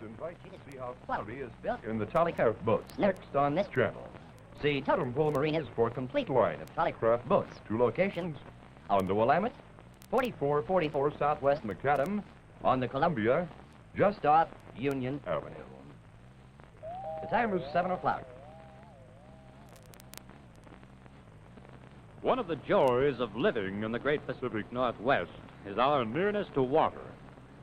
invite you to see how pottery is built in the Tollycraft Boats. Next on this channel, see Totem Pole Marinas for a complete line of Tollycraft Boats. 2 locations on the Willamette, 4444 Southwest Macadam, on the Columbia, just off Union Avenue. The time is 7 o'clock. One of the joys of living in the great Pacific Northwest is our nearness to water.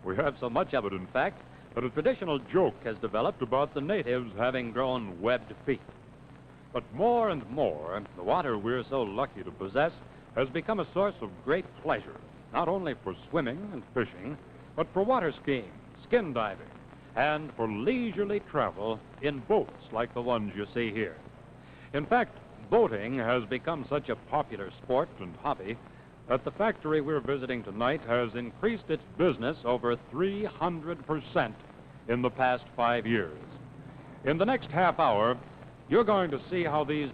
We have so much of it, in fact, that a traditional joke has developed about the natives having grown webbed feet. But more and more, the water we're so lucky to possess has become a source of great pleasure, not only for swimming and fishing, but for water skiing, skin diving, and for leisurely travel in boats like the ones you see here. In fact, boating has become such a popular sport and hobby that the factory we're visiting tonight has increased its business over 300% in the past 5 years. In the next half hour, you're going to see how these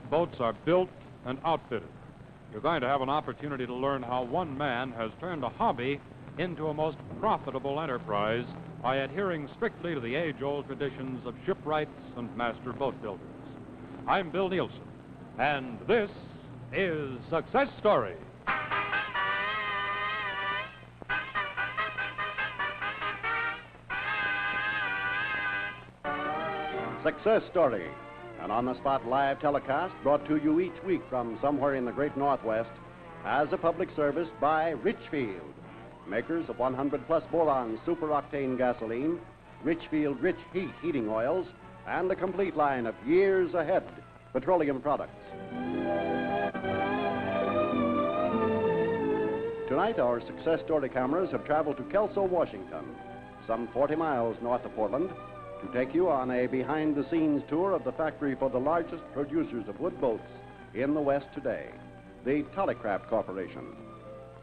boats are built and outfitted. You're going to have an opportunity to learn how one man has turned a hobby into a most profitable enterprise by adhering strictly to the age-old traditions of shipwrights and master boat builders. I'm Bill Nielsen, and this is Success Story. Success Story, an on-the-spot live telecast brought to you each week from somewhere in the great Northwest as a public service by Richfield, makers of 100-plus boron super-octane gasoline, Richfield Rich Heat heating oils, and a complete line of years ahead petroleum products. Tonight, our Success Story cameras have traveled to Kelso, Washington, some 40 miles north of Portland, to take you on a behind-the-scenes tour of the factory for the largest producers of wood boats in the West today, the Tollycraft Corporation.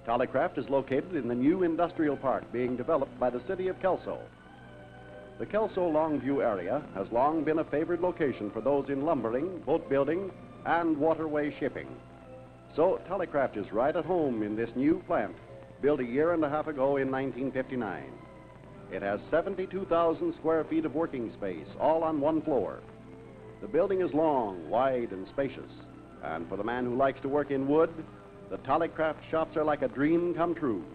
Tollycraft is located in the new industrial park being developed by the city of Kelso. The Kelso-Longview area has long been a favored location for those in lumbering, boat building, and waterway shipping. So Tollycraft is right at home in this new plant, built a year and a half ago in 1959. It has 72,000 square feet of working space, all on one floor. The building is long, wide, and spacious. And for the man who likes to work in wood, the Tollycraft shops are like a dream come true.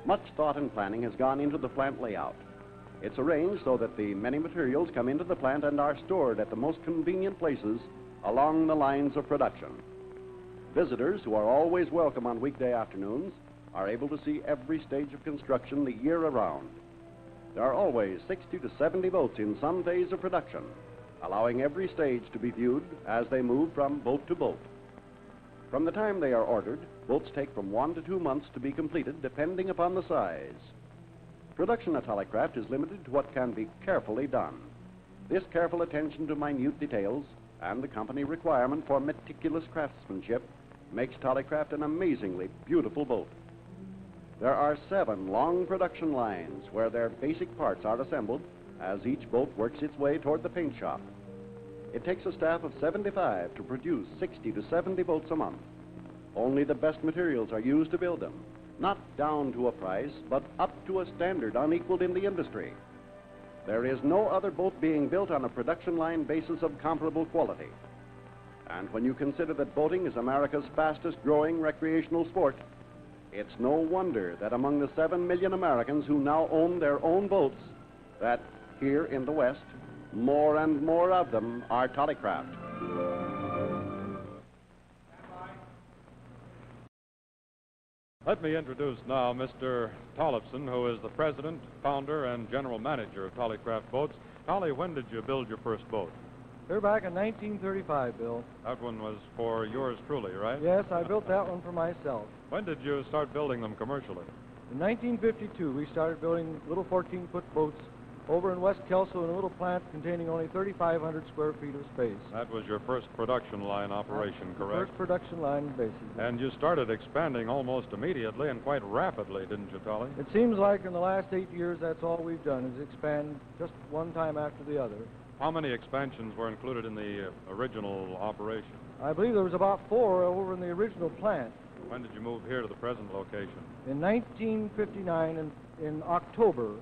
Much thought and planning has gone into the plant layout. It's arranged so that the many materials come into the plant and are stored at the most convenient places along the lines of production. Visitors, who are always welcome on weekday afternoons, are able to see every stage of construction the year around. There are always 60 to 70 boats in some phase of production, allowing every stage to be viewed as they move from boat to boat. From the time they are ordered, boats take from 1 to 2 months to be completed, depending upon the size. Production at Tollycraft is limited to what can be carefully done. This careful attention to minute details and the company requirement for meticulous craftsmanship makes Tollycraft an amazingly beautiful boat. There are 7 long production lines where their basic parts are assembled as each boat works its way toward the paint shop. It takes a staff of 75 to produce 60 to 70 boats a month. Only the best materials are used to build them, not down to a price, but up to a standard unequaled in the industry. There is no other boat being built on a production line basis of comparable quality. And when you consider that boating is America's fastest growing recreational sport, it's no wonder that among the 7 million Americans who now own their own boats, that here in the West, more and more of them are Tollycraft. Let me introduce now Mr. Tollefson, who is the president, founder, and general manager of Tollycraft Boats. Tolly, when did you build your first boat? They're back in 1935, Bill. That one was for yours truly, right? Yes, I built that one for myself. When did you start building them commercially? In 1952, we started building little 14-foot boats over in West Kelso in a little plant containing only 3,500 square feet of space. That was your first production line operation, correct? First production line, basically. And you started expanding almost immediately and quite rapidly, didn't you, Tolly? It seems like in the last 8 years, that's all we've done, is expand just one time after the other. How many expansions were included in the original operation? I believe there was about 4 over in the original plant. When did you move here to the present location? In 1959, in October,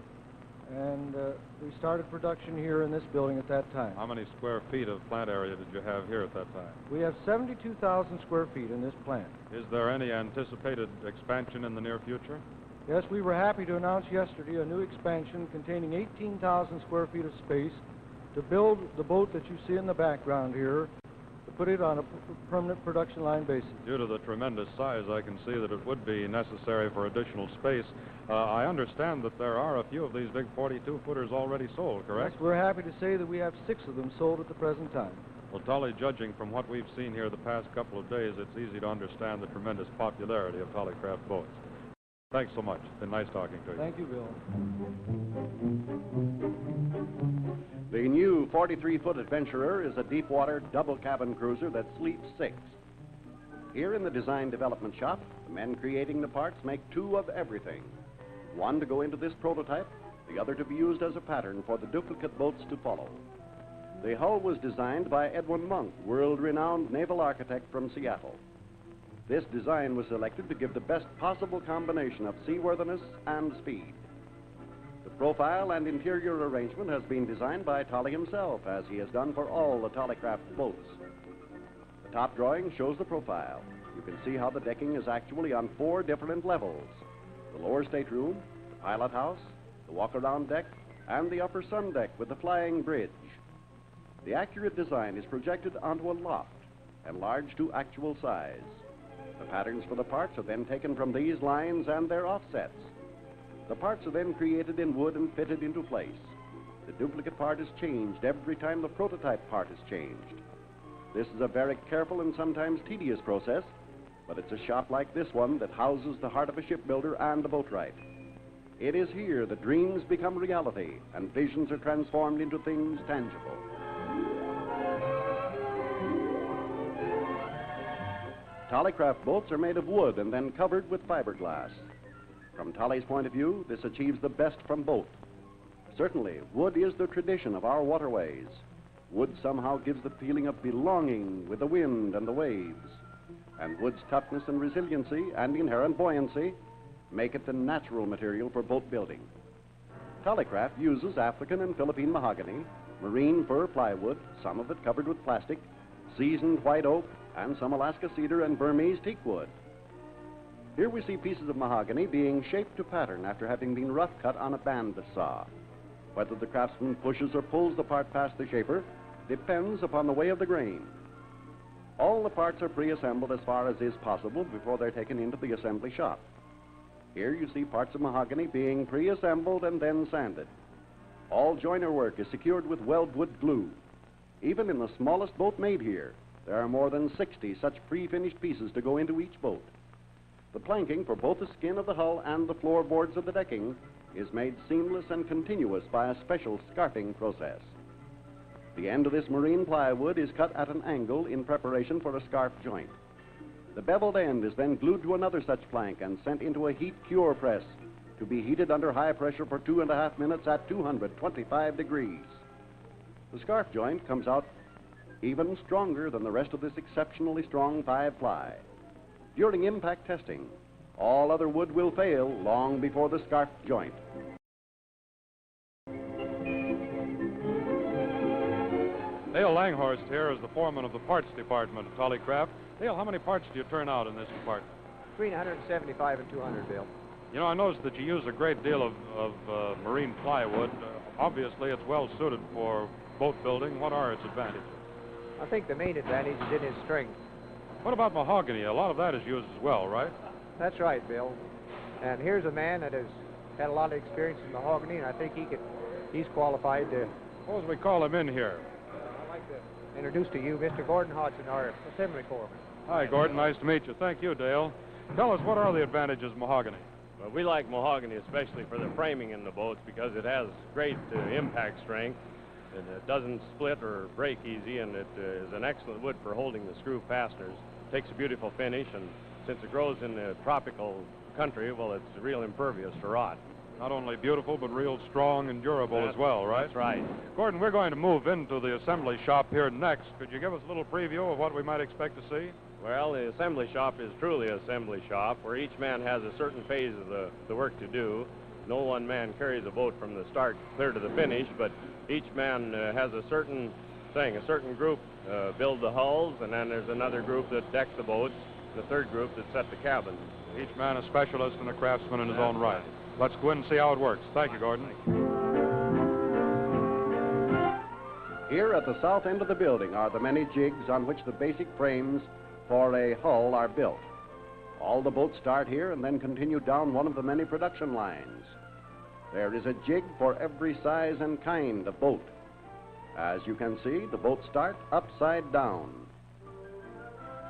and we started production here in this building at that time. How many square feet of plant area did you have here at that time? We have 72,000 square feet in this plant. Is there any anticipated expansion in the near future? Yes, we were happy to announce yesterday a new expansion containing 18,000 square feet of space to build the boat that you see in the background here, to put it on a permanent production line basis. Due to the tremendous size, I can see that it would be necessary for additional space. I understand that there are a few of these big 42-footers already sold, correct? Yes, we're happy to say that we have 6 of them sold at the present time. Well, Tolly, judging from what we've seen here the past couple of days, it's easy to understand the tremendous popularity of Tollycraft Boats. Thanks so much. It's been nice talking to you. Thank you, Bill. The new 43-foot Adventurer is a deep-water double-cabin cruiser that sleeps 6. Here in the design development shop, the men creating the parts make 2 of everything. One to go into this prototype, the other to be used as a pattern for the duplicate boats to follow. The hull was designed by Edwin Monk, world-renowned naval architect from Seattle. This design was selected to give the best possible combination of seaworthiness and speed. The profile and interior arrangement has been designed by Tolly himself, as he has done for all the Tollycraft boats. The top drawing shows the profile. You can see how the decking is actually on 4 different levels: the lower stateroom, the pilot house, the walk-around deck, and the upper sun deck with the flying bridge. The accurate design is projected onto a loft, enlarged to actual size. The patterns for the parts are then taken from these lines and their offsets. The parts are then created in wood and fitted into place. The duplicate part is changed every time the prototype part is changed. This is a very careful and sometimes tedious process, but it's a shop like this one that houses the heart of a shipbuilder and a boatwright. It is here that dreams become reality and visions are transformed into things tangible. Tollycraft boats are made of wood and then covered with fiberglass. From Tolly's point of view, this achieves the best from both. Certainly, wood is the tradition of our waterways. Wood somehow gives the feeling of belonging with the wind and the waves. And wood's toughness and resiliency and inherent buoyancy make it the natural material for boat building. Tollycraft uses African and Philippine mahogany, marine fir plywood, some of it covered with plastic, seasoned white oak, and some Alaska cedar and Burmese teak wood. Here we see pieces of mahogany being shaped to pattern after having been rough cut on a bandit saw. Whether the craftsman pushes or pulls the part past the shaper depends upon the way of the grain. All the parts are pre-assembled as far as is possible before they're taken into the assembly shop. Here you see parts of mahogany being pre-assembled and then sanded. All joiner work is secured with weldwood glue. Even in the smallest boat made here, there are more than 60 such pre-finished pieces to go into each boat. The planking for both the skin of the hull and the floorboards of the decking is made seamless and continuous by a special scarfing process. The end of this marine plywood is cut at an angle in preparation for a scarf joint. The beveled end is then glued to another such plank and sent into a heat cure press to be heated under high pressure for 2.5 minutes at 225 degrees. The scarf joint comes out even stronger than the rest of this exceptionally strong 5-ply. During impact testing, all other wood will fail long before the scarf joint. Dale Langhorst here is the foreman of the parts department of Tollycraft. Dale, how many parts do you turn out in this department? Between 175 and 200, Bill. You know, I noticed that you use a great deal of marine plywood. Obviously, it's well suited for boat building. What are its advantages? I think the main advantage is in its strength. What about mahogany? A lot of that is used as well, right? That's right, Bill. And here's a man that has had a lot of experience in mahogany, and I think he's qualified to... Suppose we call him in here. I'd like to introduce to you Mr. Gordon Hodgson, our assembly foreman. Hi, Gordon. Nice to meet you. Thank you, Dale. Tell us, what are the advantages of mahogany? Well, we like mahogany especially for the framing in the boats because it has great impact strength, and it doesn't split or break easy, and it is an excellent wood for holding the screw fasteners. It takes a beautiful finish, and since it grows in the tropical country, well, it's real impervious to rot. Not only beautiful, but real strong and durable as well, right? That's right. Gordon, we're going to move into the assembly shop here next. Could you give us a little preview of what we might expect to see? Well, the assembly shop is truly an assembly shop where each man has a certain phase of the work to do. No one man carries a boat from the start clear to the finish, but each man has a certain thing. A certain group build the hulls, and then there's another group that deck the boats, the third group that set the cabins. Each man a specialist and a craftsman in his own right. Let's go in and see how it works. Thank you, Gordon. Here at the south end of the building are the many jigs on which the basic frames for a hull are built. All the boats start here and then continue down one of the many production lines. There is a jig for every size and kind of boat. As you can see, the boats start upside down.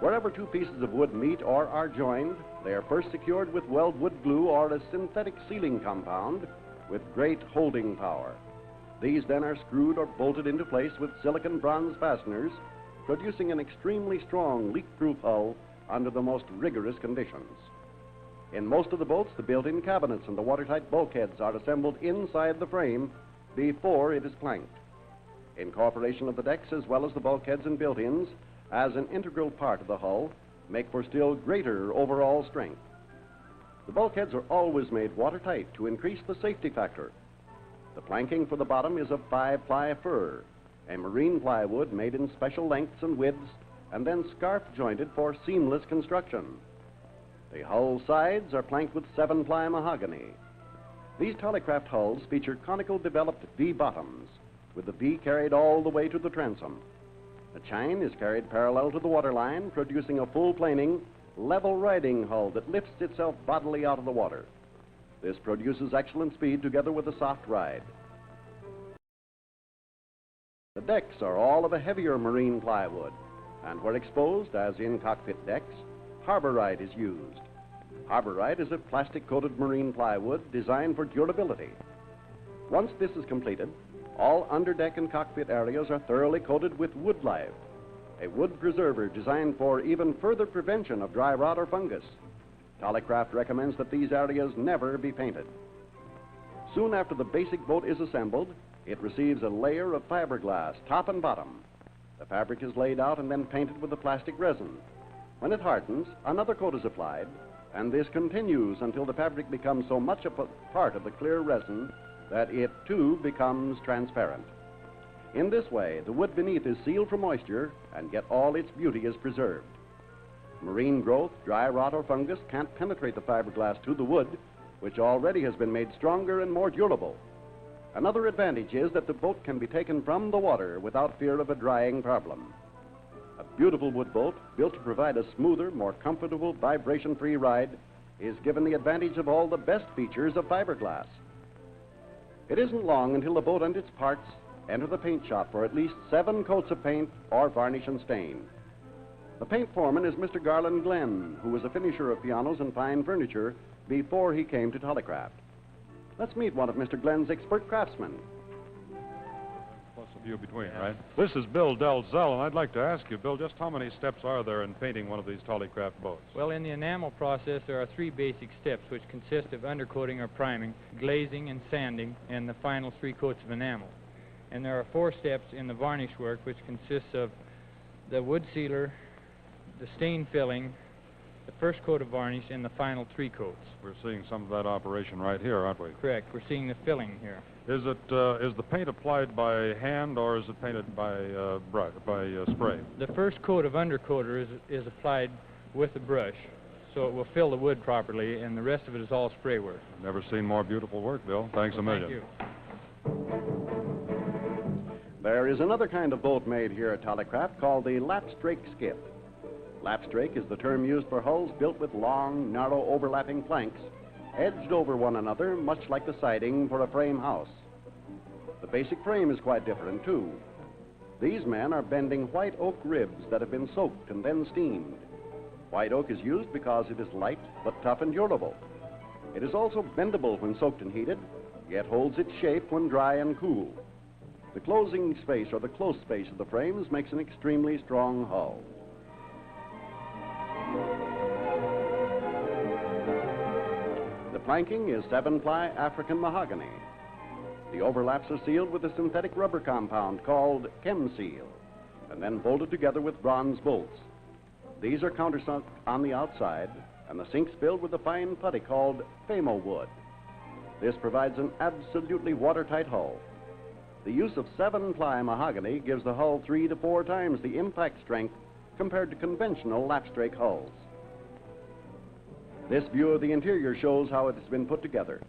Wherever two pieces of wood meet or are joined, they are first secured with weldwood glue or a synthetic sealing compound with great holding power. These then are screwed or bolted into place with silicon bronze fasteners, producing an extremely strong leak-proof hull under the most rigorous conditions. In most of the boats, the built-in cabinets and the watertight bulkheads are assembled inside the frame before it is planked. Incorporation of the decks as well as the bulkheads and built-ins as an integral part of the hull make for still greater overall strength. The bulkheads are always made watertight to increase the safety factor. The planking for the bottom is of 5-ply fir, a marine plywood made in special lengths and widths and then scarf jointed for seamless construction. The hull sides are planked with 7-ply mahogany. These Tollycraft hulls feature conical developed V bottoms, with the V carried all the way to the transom. The chine is carried parallel to the waterline, producing a full planing, level riding hull that lifts itself bodily out of the water. This produces excellent speed together with a soft ride. The decks are all of a heavier marine plywood, and where exposed, as in cockpit decks, harborite is used. Harborite is a plastic-coated marine plywood designed for durability. Once this is completed, all underdeck and cockpit areas are thoroughly coated with woodlife, a wood preserver designed for even further prevention of dry rot or fungus. Tollycraft recommends that these areas never be painted. Soon after the basic boat is assembled, it receives a layer of fiberglass, top and bottom. The fabric is laid out and then painted with a plastic resin. When it hardens, another coat is applied, and this continues until the fabric becomes so much a part of the clear resin that it too becomes transparent. In this way, the wood beneath is sealed from moisture, and yet all its beauty is preserved. Marine growth, dry rot, or fungus can't penetrate the fiberglass to the wood, which already has been made stronger and more durable. Another advantage is that the boat can be taken from the water without fear of a drying problem. A beautiful wood boat, built to provide a smoother, more comfortable, vibration-free ride, is given the advantage of all the best features of fiberglass. It isn't long until the boat and its parts enter the paint shop for at least 7 coats of paint or varnish and stain. The paint foreman is Mr. Garland Glenn, who was a finisher of pianos and fine furniture before he came to Tollycraft. Let's meet one of Mr. Glenn's expert craftsmen. Plus a few between, right? This is Bill Delzell, and I'd like to ask you, Bill, just how many steps are there in painting one of these Tollycraft boats? Well, in the enamel process, there are 3 basic steps, which consist of undercoating or priming, glazing and sanding, and the final 3 coats of enamel. And there are 4 steps in the varnish work, which consists of the wood sealer, the stain filling, the first coat of varnish, and the final 3 coats. We're seeing some of that operation right here, aren't we? Correct. We're seeing the filling here. Is the paint applied by hand, or is it painted by spray? The first coat of undercoater is applied with a brush, so it will fill the wood properly, and the rest of it is all spray work. Never seen more beautiful work, Bill. Thanks a million. Thank you. There is another kind of boat made here at Tollycraft called the lapstrake skiff. Lapstrake is the term used for hulls built with long, narrow, overlapping planks, edged over one another, much like the siding for a frame house. The basic frame is quite different, too. These men are bending white oak ribs that have been soaked and then steamed. White oak is used because it is light, but tough and durable. It is also bendable when soaked and heated, yet holds its shape when dry and cool. The closing space, or the close space of the frames, makes an extremely strong hull. The planking is 7-ply African mahogany. The overlaps are sealed with a synthetic rubber compound called chem-seal, and then bolted together with bronze bolts. These are countersunk on the outside, and the sinks filled with a fine putty called famo wood. This provides an absolutely watertight hull. The use of 7-ply mahogany gives the hull 3 to 4 times the impact strength compared to conventional lapstrake hulls. This view of the interior shows how it has been put together.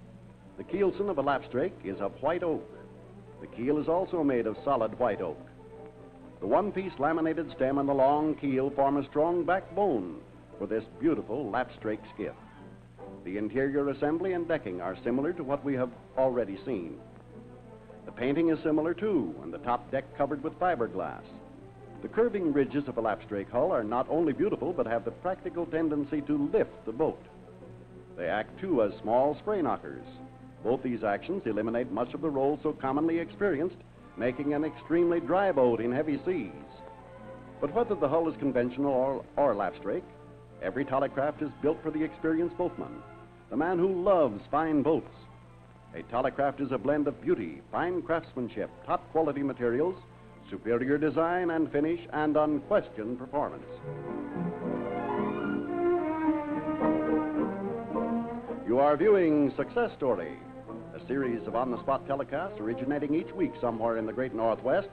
The keelson of a lapstrake is of white oak. The keel is also made of solid white oak. The one-piece laminated stem and the long keel form a strong backbone for this beautiful lapstrake skiff. The interior assembly and decking are similar to what we have already seen. The painting is similar too, and the top deck covered with fiberglass. The curving ridges of a lapstrake hull are not only beautiful, but have the practical tendency to lift the boat. They act too as small spray knockers. Both these actions eliminate much of the roll so commonly experienced, making an extremely dry boat in heavy seas. But whether the hull is conventional or lapstrake, every Tollycraft is built for the experienced boatman, the man who loves fine boats. A Tollycraft is a blend of beauty, fine craftsmanship, top quality materials, superior design and finish, and unquestioned performance. You are viewing Success Story, a series of on-the-spot telecasts originating each week somewhere in the great Northwest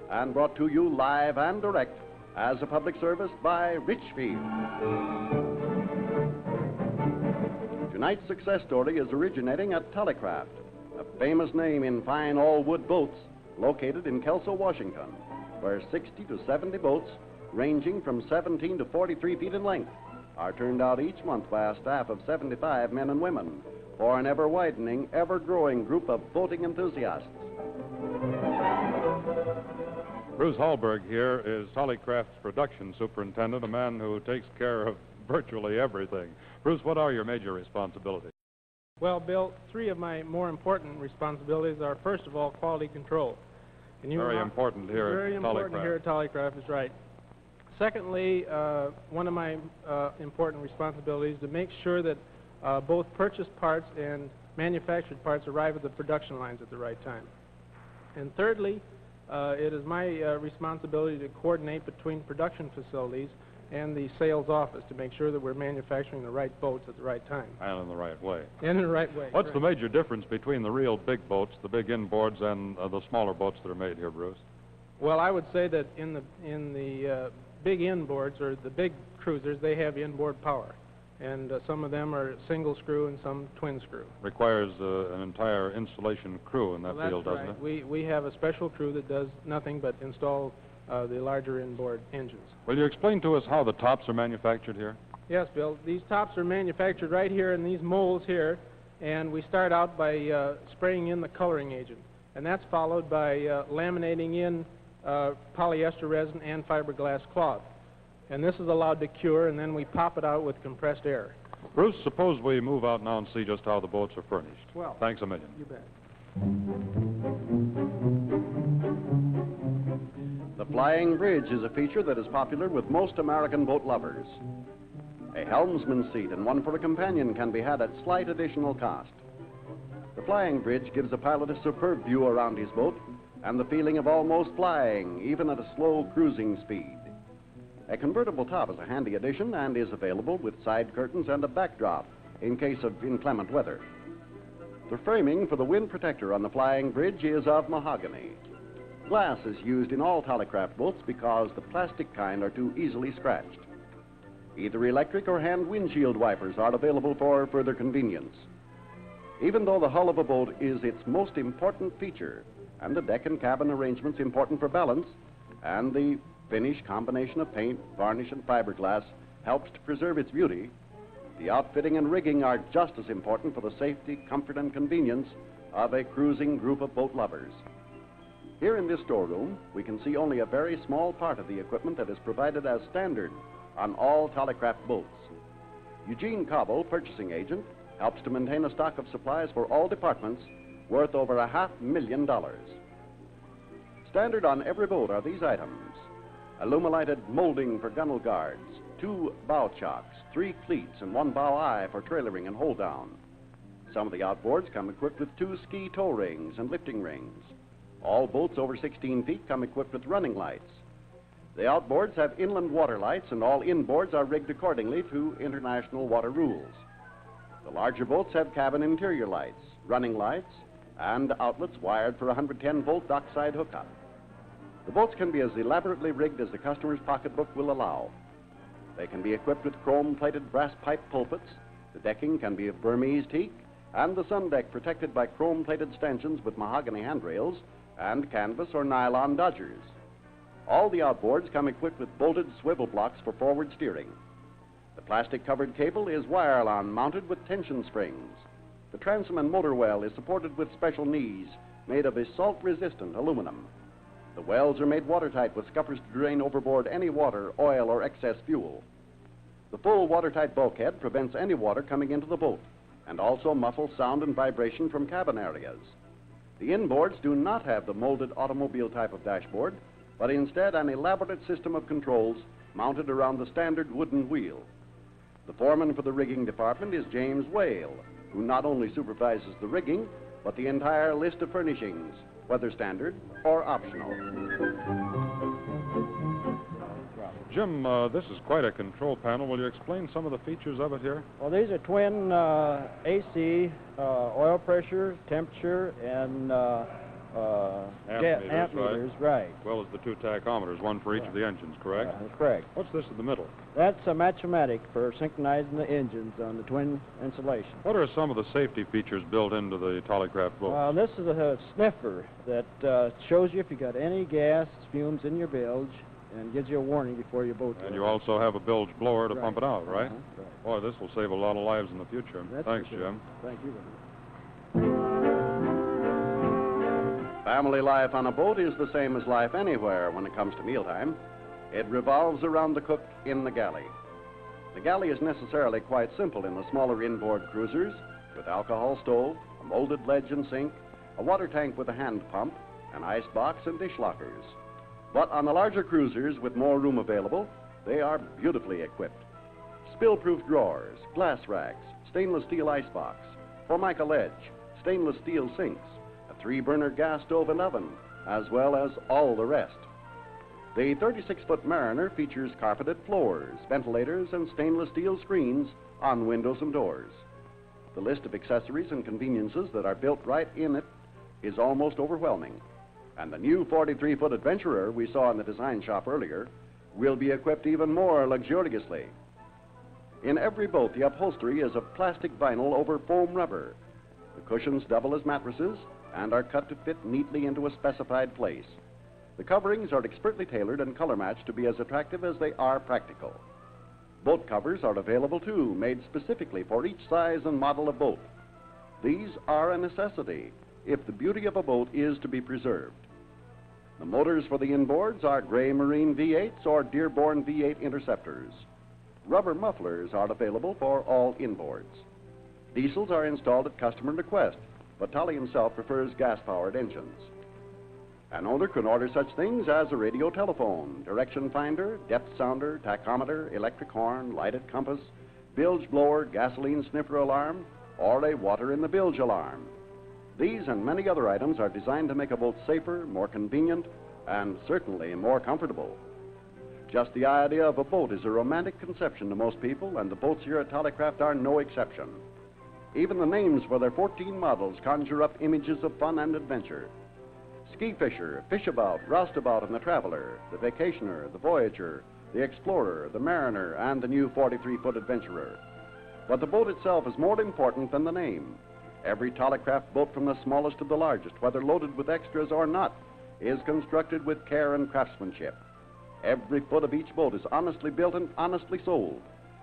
and brought to you live and direct as a public service by Richfield. Tonight's Success Story is originating at Tollycraft, a famous name in fine all-wood boats located in Kelso, Washington, where 60 to 70 boats ranging from 17 to 43 feet in length are turned out each month by a staff of 75 men and women for an ever-widening, ever-growing group of boating enthusiasts. Bruce Hallberg here is Tollycraft's production superintendent, a man who takes care of virtually everything. Bruce, what are your major responsibilities? Well, Bill, 3 of my more important responsibilities are, first of all, quality control. And Very important here very at important Tollycraft. here at Tollycraft is right. Secondly, one of my important responsibilities is to make sure that both purchased parts and manufactured parts arrive at the production lines at the right time. And thirdly, it is my responsibility to coordinate between production facilities and the sales office to make sure that we're manufacturing the right boats at the right time. And in the right way. And in the right way. What's the major difference between the real big boats, the big inboards, and the smaller boats that are made here, Bruce? Well, I would say that in the big inboards, or the big cruisers, they have inboard power. And some of them are single screw and some twin screw. Requires an entire installation crew in that field, That's doesn't right. it? We have a special crew that does nothing but install the larger inboard engines. Will you explain to us how the tops are manufactured here? Yes, Bill. These tops are manufactured right here in these molds here, and we start out by spraying in the coloring agent. And that's followed by laminating in polyester resin and fiberglass cloth. And this is allowed to cure, and then we pop it out with compressed air. Bruce, suppose we move out now and see just how the boats are furnished. Well, thanks a million. You bet. The flying bridge is a feature that is popular with most American boat lovers. A helmsman's seat and one for a companion can be had at slight additional cost. The flying bridge gives a pilot a superb view around his boat and the feeling of almost flying, even at a slow cruising speed. A convertible top is a handy addition and is available with side curtains and a backdrop in case of inclement weather. The framing for the wind protector on the flying bridge is of mahogany. Glass is used in all Tollycraft boats because the plastic kind are too easily scratched. Either electric or hand windshield wipers are available for further convenience. Even though the hull of a boat is its most important feature, and the deck and cabin arrangements important for balance, and the finished combination of paint, varnish, and fiberglass helps to preserve its beauty, the outfitting and rigging are just as important for the safety, comfort, and convenience of a cruising group of boat lovers. Here in this storeroom, we can see only a very small part of the equipment that is provided as standard on all Tollycraft boats. Eugene Cobble, purchasing agent, helps to maintain a stock of supplies for all departments worth over $500,000. Standard on every boat are these items: aluminited molding for gunnel guards, 2 bow chocks, 3 cleats, and 1 bow eye for trailering and hold down. Some of the outboards come equipped with 2 ski tow rings and lifting rings. All boats over 16 feet come equipped with running lights. The outboards have inland water lights, and all inboards are rigged accordingly to international water rules. The larger boats have cabin interior lights, running lights, and outlets wired for a 110-volt dockside hookup. The boats can be as elaborately rigged as the customer's pocketbook will allow. They can be equipped with chrome-plated brass pipe pulpits, the decking can be of Burmese teak, and the sun deck protected by chrome-plated stanchions with mahogany handrails and canvas or nylon dodgers. All the outboards come equipped with bolted swivel blocks for forward steering. The plastic-covered cable is wire-lawn mounted with tension springs. The transom and motor well is supported with special knees made of assault-resistant aluminum. The wells are made watertight with scuppers to drain overboard any water, oil, or excess fuel. The full watertight bulkhead prevents any water coming into the boat and also muffles sound and vibration from cabin areas. The inboards do not have the molded automobile type of dashboard, but instead an elaborate system of controls mounted around the standard wooden wheel. The foreman for the rigging department is James Whale, who not only supervises the rigging, but the entire list of furnishings, whether standard or optional. Jim, this is quite a control panel. Will you explain some of the features of it here? Well, these are twin AC, oil pressure, temperature, and amp meters, right. As well as the two tachometers, one for each of the engines, correct? That's correct. What's this in the middle? That's a Match-O-Matic for synchronizing the engines on the twin insulation. What are some of the safety features built into the Tollycraft boat? This is a sniffer that shows you if you got any gas fumes in your bilge and gives you a warning before your boat goes. And you also have a bilge blower to Right. pump it out, right? Right. Boy, this will save a lot of lives in the future. That's Thanks, for sure. Jim. Thank you. Family life on a boat is the same as life anywhere when it comes to mealtime. It revolves around the cook in the galley. The galley is necessarily quite simple in the smaller inboard cruisers, with alcohol stove, a molded ledge and sink, a water tank with a hand pump, an ice box, and dish lockers. But on the larger cruisers with more room available, they are beautifully equipped. Spill-proof drawers, glass racks, stainless steel icebox, Formica ledge, stainless steel sinks, a 3-burner gas stove and oven, as well as all the rest. The 36-foot Mariner features carpeted floors, ventilators, and stainless steel screens on windows and doors. The list of accessories and conveniences that are built right in it is almost overwhelming. And the new 43-foot Adventurer we saw in the design shop earlier will be equipped even more luxuriously. In every boat, the upholstery is of plastic vinyl over foam rubber. The cushions double as mattresses and are cut to fit neatly into a specified place. The coverings are expertly tailored and color matched to be as attractive as they are practical. Boat covers are available too, made specifically for each size and model of boat. These are a necessity if the beauty of a boat is to be preserved. The motors for the inboards are Gray Marine V8s or Dearborn V8 Interceptors. Rubber mufflers are available for all inboards. Diesels are installed at customer request, but Tolly himself prefers gas-powered engines. An owner can order such things as a radio telephone, direction finder, depth sounder, tachometer, electric horn, lighted compass, bilge blower, gasoline sniffer alarm, or a water in the bilge alarm. These and many other items are designed to make a boat safer, more convenient, and certainly more comfortable. Just the idea of a boat is a romantic conception to most people, and the boats here at Tollycraft are no exception. Even the names for their 14 models conjure up images of fun and adventure. Ski Fisher, Fishabout, Roustabout, and the Traveler, the Vacationer, the Voyager, the Explorer, the Mariner, and the new 43-foot Adventurer. But the boat itself is more important than the name. Every Tollycraft boat, from the smallest to the largest, whether loaded with extras or not, is constructed with care and craftsmanship. Every foot of each boat is honestly built and honestly sold.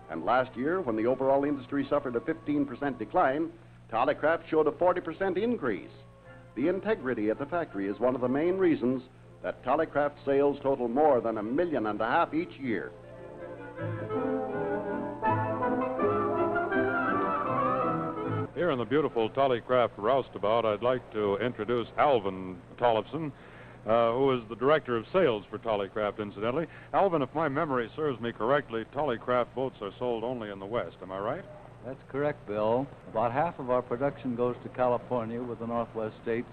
And last year, when the overall industry suffered a 15% decline, Tollycraft showed a 40% increase. The integrity at the factory is one of the main reasons that Tollycraft sales total more than $1.5 million each year. Here in the beautiful Tollycraft roustabout, I'd like to introduce Alvin Tollefson, who is the director of sales for Tollycraft, incidentally. Alvin, if my memory serves me correctly, Tollycraft boats are sold only in the West. Am I right? That's correct, Bill. About half of our production goes to California, with the Northwest states,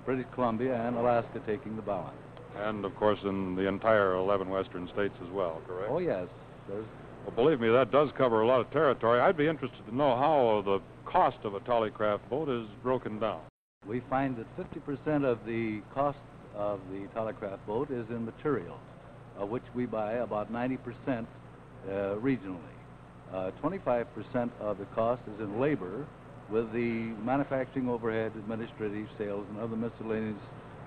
British Columbia, and Alaska taking the balance. And, of course, in the entire 11 western states as well, correct? Oh, yes. Well, believe me, that does cover a lot of territory. I'd be interested to know how the cost of a Tollycraft boat is broken down? We find that 50% of the cost of the Tollycraft boat is in materials, of which we buy about 90% regionally. 25% of the cost is in labor, with the manufacturing overhead, administrative, sales, and other miscellaneous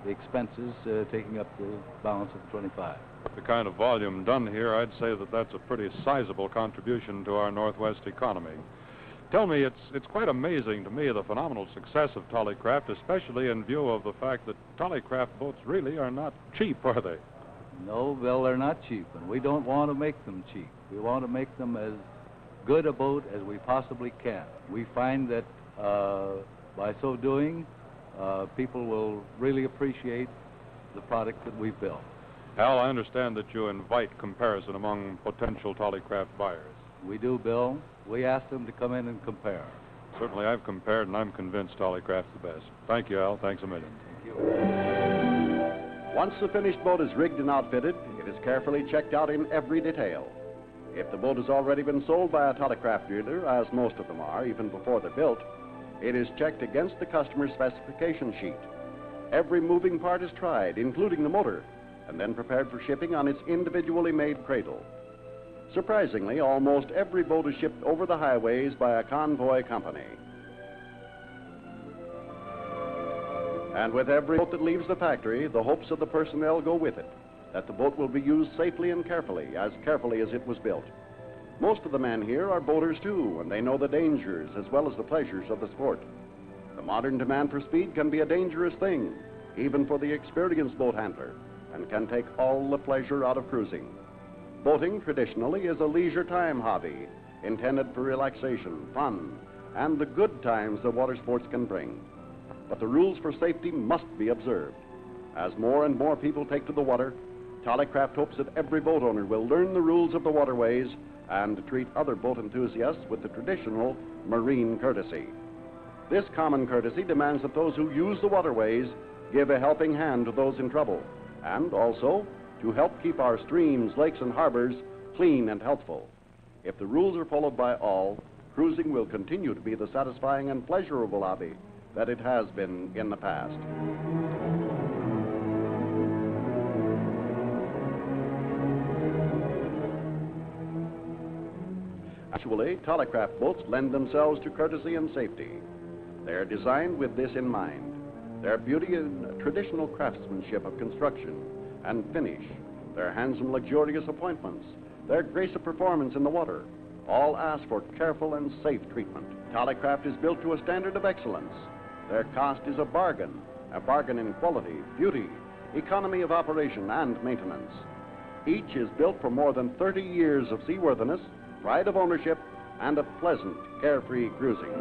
expenses taking up the balance of the 25. The kind of volume done here, I'd say that that's a pretty sizable contribution to our Northwest economy. Tell me, it's quite amazing to me the phenomenal success of Tollycraft, especially in view of the fact that Tollycraft boats really are not cheap, are they? No, Bill, they're not cheap, and we don't want to make them cheap. We want to make them as good a boat as we possibly can. We find that by so doing, people will really appreciate the product that we've built. Al, I understand that you invite comparison among potential Tollycraft buyers. We do, Bill. We ask them to come in and compare. Certainly I've compared, and I'm convinced Tollycraft's the best. Thank you, Al. Thanks a million. Thank you. Once the finished boat is rigged and outfitted, it is carefully checked out in every detail. If the boat has already been sold by a Tollycraft dealer, as most of them are, even before they're built, it is checked against the customer's specification sheet. Every moving part is tried, including the motor, and then prepared for shipping on its individually made cradle. Surprisingly, almost every boat is shipped over the highways by a convoy company. And with every boat that leaves the factory, the hopes of the personnel go with it, that the boat will be used safely and carefully as it was built. Most of the men here are boaters too, and they know the dangers as well as the pleasures of the sport. The modern demand for speed can be a dangerous thing, even for the experienced boat handler, and can take all the pleasure out of cruising. Boating traditionally is a leisure time hobby, intended for relaxation, fun, and the good times the water sports can bring. But the rules for safety must be observed. As more and more people take to the water, Tollycraft hopes that every boat owner will learn the rules of the waterways and treat other boat enthusiasts with the traditional marine courtesy. This common courtesy demands that those who use the waterways give a helping hand to those in trouble, and also to help keep our streams, lakes, and harbors clean and healthful. If the rules are followed by all, cruising will continue to be the satisfying and pleasurable hobby that it has been in the past. Actually, Tollycraft boats lend themselves to courtesy and safety. They are designed with this in mind. Their beauty and traditional craftsmanship of construction and finish, their handsome, luxurious appointments, their grace of performance in the water, all ask for careful and safe treatment. Tollycraft is built to a standard of excellence. Their cost is a bargain in quality, beauty, economy of operation, and maintenance. Each is built for more than 30 years of seaworthiness, pride of ownership, and of pleasant, carefree cruising.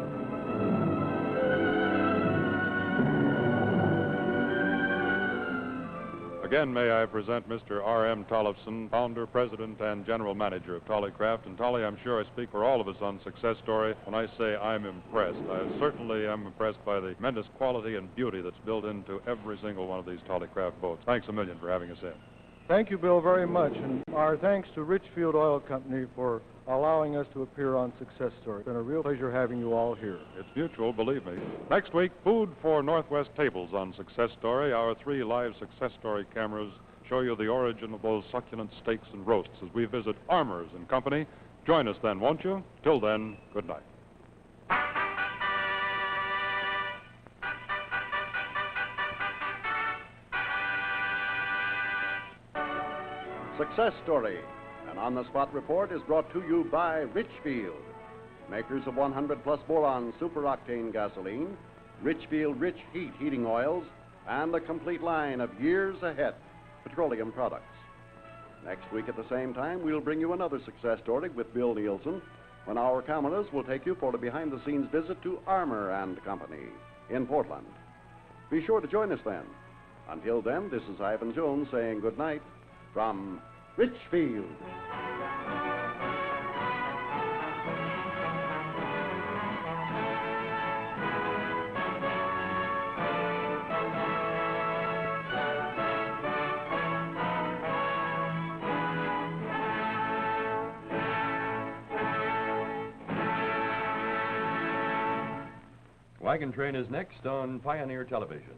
Again, may I present Mr. R.M. Tollefson, founder, president, and general manager of Tollycraft. And Tolly, I'm sure I speak for all of us on Success Story when I say I'm impressed. I certainly am impressed by the tremendous quality and beauty that's built into every single one of these Tollycraft boats. Thanks a million for having us in. Thank you, Bill, very much. And our thanks to Richfield Oil Company for allowing us to appear on Success Story. It's been a real pleasure having you all here. It's mutual, believe me. Next week, food for Northwest tables on Success Story. Our 3 live Success Story cameras show you the origin of those succulent steaks and roasts as we visit Armours and Company. Join us then, won't you? Till then, good night. Success Story, an on-the-spot report, is brought to you by Richfield, makers of 100-plus boron superoctane gasoline, Richfield Rich Heat heating oils, and a complete line of years ahead petroleum products. Next week at the same time, we'll bring you another Success Story with Bill Nielsen, when our cameras will take you for a behind-the-scenes visit to Armour and Company in Portland. Be sure to join us then. Until then, this is Ivan Jones saying good night from Richfield. Wagon Train is next on Pioneer Television.